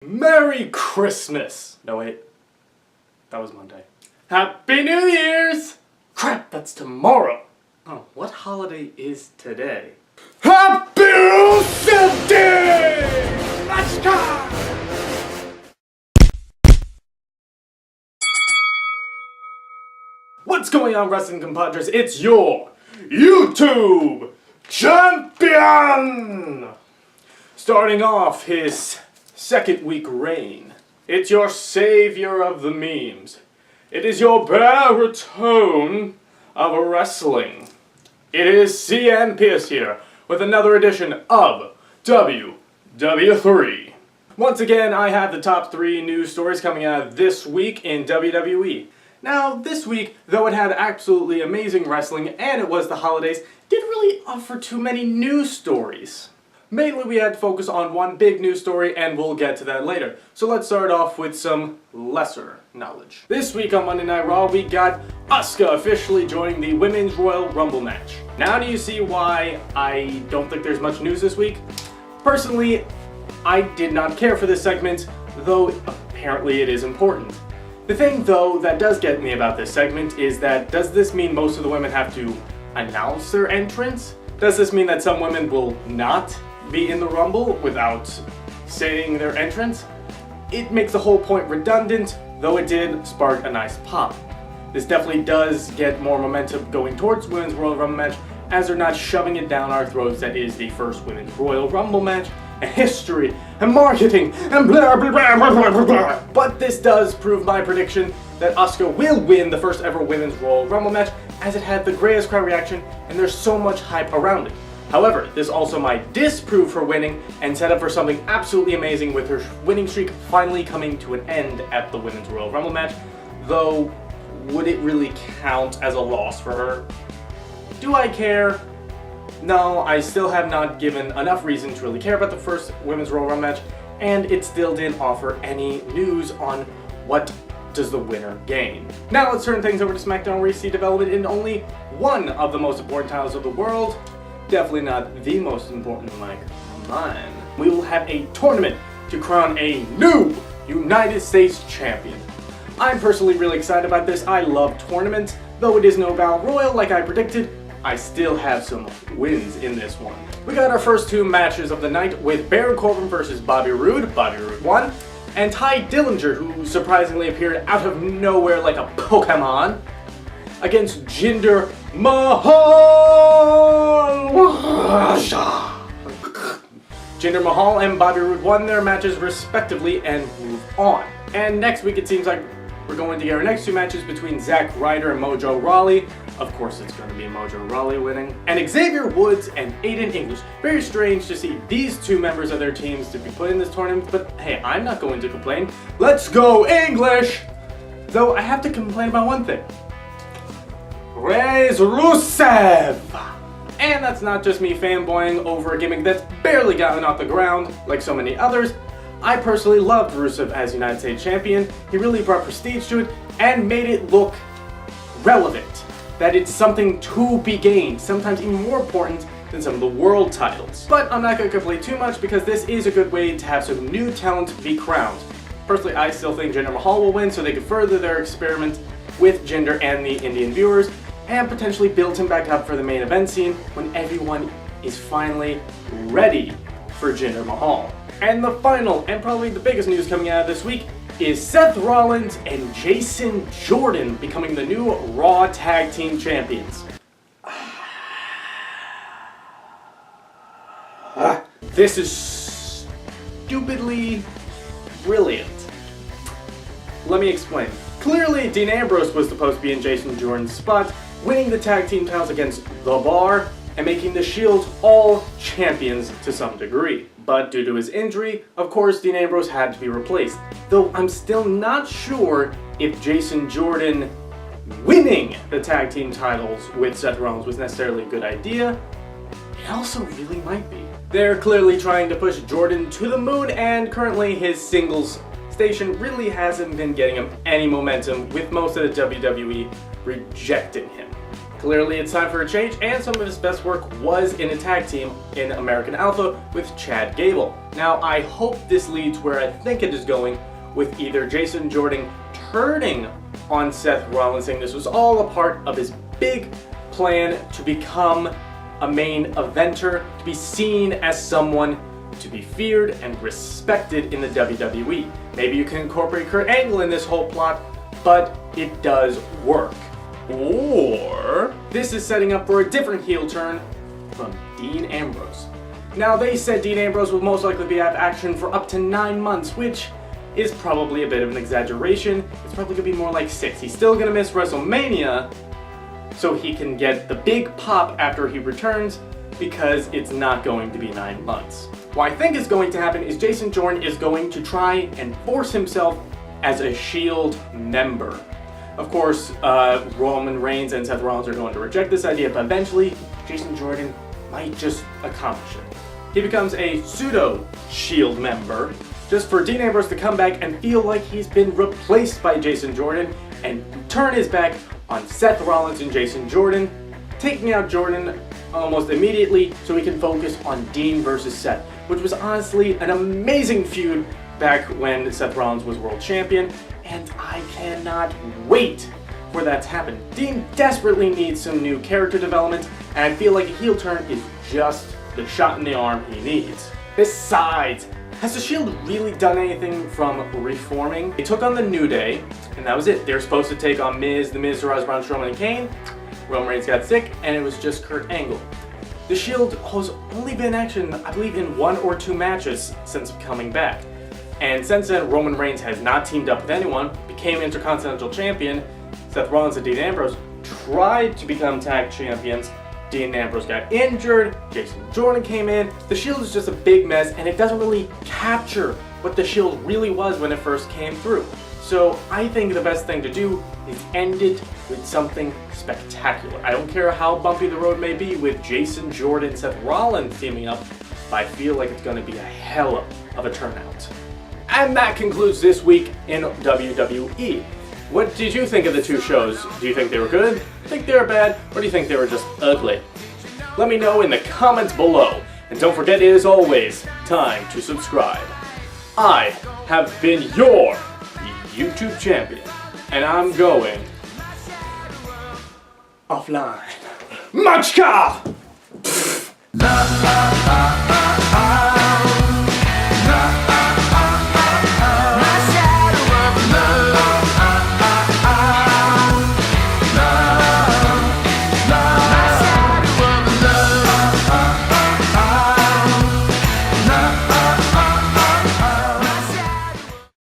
Merry Christmas! No wait, that was Monday. Happy New Year's! Crap, that's tomorrow! Oh, what holiday is today? Happy Sunday! Let's go! What's going on, wrestling compadres? It's your YouTube champion! Starting off his second week reign. It's your savior of the memes. It is your baritone of wrestling. It is CN Pierce here with another edition of WW3. Once again, I have the top 3 news stories coming out this week in WWE. Now, this week, though it had absolutely amazing wrestling and it was the holidays, didn't really offer too many news stories. Mainly we had to focus on one big news story, and we'll get to that later. So let's start off with some lesser knowledge. This week on Monday Night Raw, we got Asuka officially joining the Women's Royal Rumble match. Now do you see why I don't think there's much news this week? Personally, I did not care for this segment, though apparently it is important. The thing, though, that does get me about this segment is that does this mean most of the women have to announce their entrance? Does this mean that some women will not be in the Rumble without saying their entrance? It makes the whole point redundant, though it did spark a nice pop. This definitely does get more momentum going towards Women's Royal Rumble match, as they're not shoving it down our throats that is the first Women's Royal Rumble match, and history, and marketing, and blah blah blah blah blah blah blah. But this does prove my prediction that Asuka will win the first ever Women's Royal Rumble match, as it had the greatest crowd reaction, and there's so much hype around it. However, this also might disprove her winning and set up for something absolutely amazing with her winning streak finally coming to an end at the Women's Royal Rumble match, though would it really count as a loss for her? Do I care? No, I still have not given enough reason to really care about the first Women's Royal Rumble match, and it still didn't offer any news on what does the winner gain. Now let's turn things over to SmackDown, where you see development in only one of the most important titles of the world. Definitely not the most important, like mine. We will have a tournament to crown a new United States champion. I'm personally really excited about this. I love tournaments. Though it is no Battle Royal like I predicted, I still have some wins in this one. We got our first 2 matches of the night with Baron Corbin versus Bobby Roode. Bobby Roode won. And Ty Dillinger, who surprisingly appeared out of nowhere like a Pokemon, against Jinder Mahal! Jinder Mahal and Bobby Roode won their matches respectively and move on. And next week it seems like we're going to get our next 2 matches between Zack Ryder and Mojo Rawley. Of course it's going to be Mojo Rawley winning. And Xavier Woods and Aiden English. Very strange to see these 2 members of their teams to be put in this tournament, but hey, I'm not going to complain. Let's go English! Though I have to complain about one thing. Where's Rusev? And that's not just me fanboying over a gimmick that's barely gotten off the ground like so many others. I personally loved Rusev as United States Champion. He really brought prestige to it and made it look relevant. That it's something to be gained, sometimes even more important than some of the world titles. But I'm not going to complain too much because this is a good way to have some new talent be crowned. Personally, I still think Jinder Mahal will win so they can further their experiment with Jinder and the Indian viewers, and potentially build him back up for the main event scene when everyone is finally ready for Jinder Mahal. And the final, and probably the biggest news coming out of this week, is Seth Rollins and Jason Jordan becoming the new Raw Tag Team Champions. This is stupidly brilliant. Let me explain. Clearly, Dean Ambrose was supposed to be in Jason Jordan's spot, winning the tag team titles against The Bar and making the Shield all champions to some degree. But due to his injury, of course, Dean Ambrose had to be replaced. Though I'm still not sure if Jason Jordan winning the tag team titles with Seth Rollins was necessarily a good idea. It also really might be. They're clearly trying to push Jordan to the moon, and currently his singles station really hasn't been getting him any momentum, with most of the WWE rejecting him. Clearly it's time for a change, and some of his best work was in a tag team in American Alpha with Chad Gable. Now I hope this leads where I think it is going, with either Jason Jordan turning on Seth Rollins, saying this was all a part of his big plan to become a main eventer, to be seen as someone to be feared and respected in the WWE. Maybe you can incorporate Kurt Angle in this whole plot, but it does work. Or this is setting up for a different heel turn from Dean Ambrose. Now they said Dean Ambrose will most likely be out of action for up to 9 months, which is probably a bit of an exaggeration. It's probably gonna be more like 6. He's still gonna miss WrestleMania so he can get the big pop after he returns, because it's not going to be 9 months. What I think is going to happen is Jason Jordan is going to try and force himself as a Shield member. Of course, Roman Reigns and Seth Rollins are going to reject this idea, but eventually Jason Jordan might just accomplish it. He becomes a pseudo Shield member, just for Dean Ambrose to come back and feel like he's been replaced by Jason Jordan and turn his back on Seth Rollins and Jason Jordan, taking out Jordan almost immediately so he can focus on Dean versus Seth, which was honestly an amazing feud back when Seth Rollins was world champion, and I cannot wait for that to happen. Dean desperately needs some new character development, and I feel like a heel turn is just the shot in the arm he needs. Besides, has the Shield really done anything from reforming? They took on the New Day, and that was it. They were supposed to take on Miz, The Miz, Braun Strowman, and Kane. Roman Reigns got sick, and it was just Kurt Angle. The Shield has only been in action, I believe, in 1 or 2 matches since coming back. And since then, Roman Reigns has not teamed up with anyone, became Intercontinental Champion. Seth Rollins and Dean Ambrose tried to become tag champions. Dean Ambrose got injured, Jason Jordan came in. The Shield is just a big mess, and it doesn't really capture what the Shield really was when it first came through. So I think the best thing to do is end it with something spectacular. I don't care how bumpy the road may be with Jason Jordan and Seth Rollins teaming up, but I feel like it's going to be a hell of a turnout. And that concludes this week in WWE. What did you think of the 2 shows? Do you think they were good? Think they were bad? Or do you think they were just ugly? Let me know in the comments below. And don't forget, it is always time to subscribe. I have been your YouTube champion, and I'm going offline. Machka!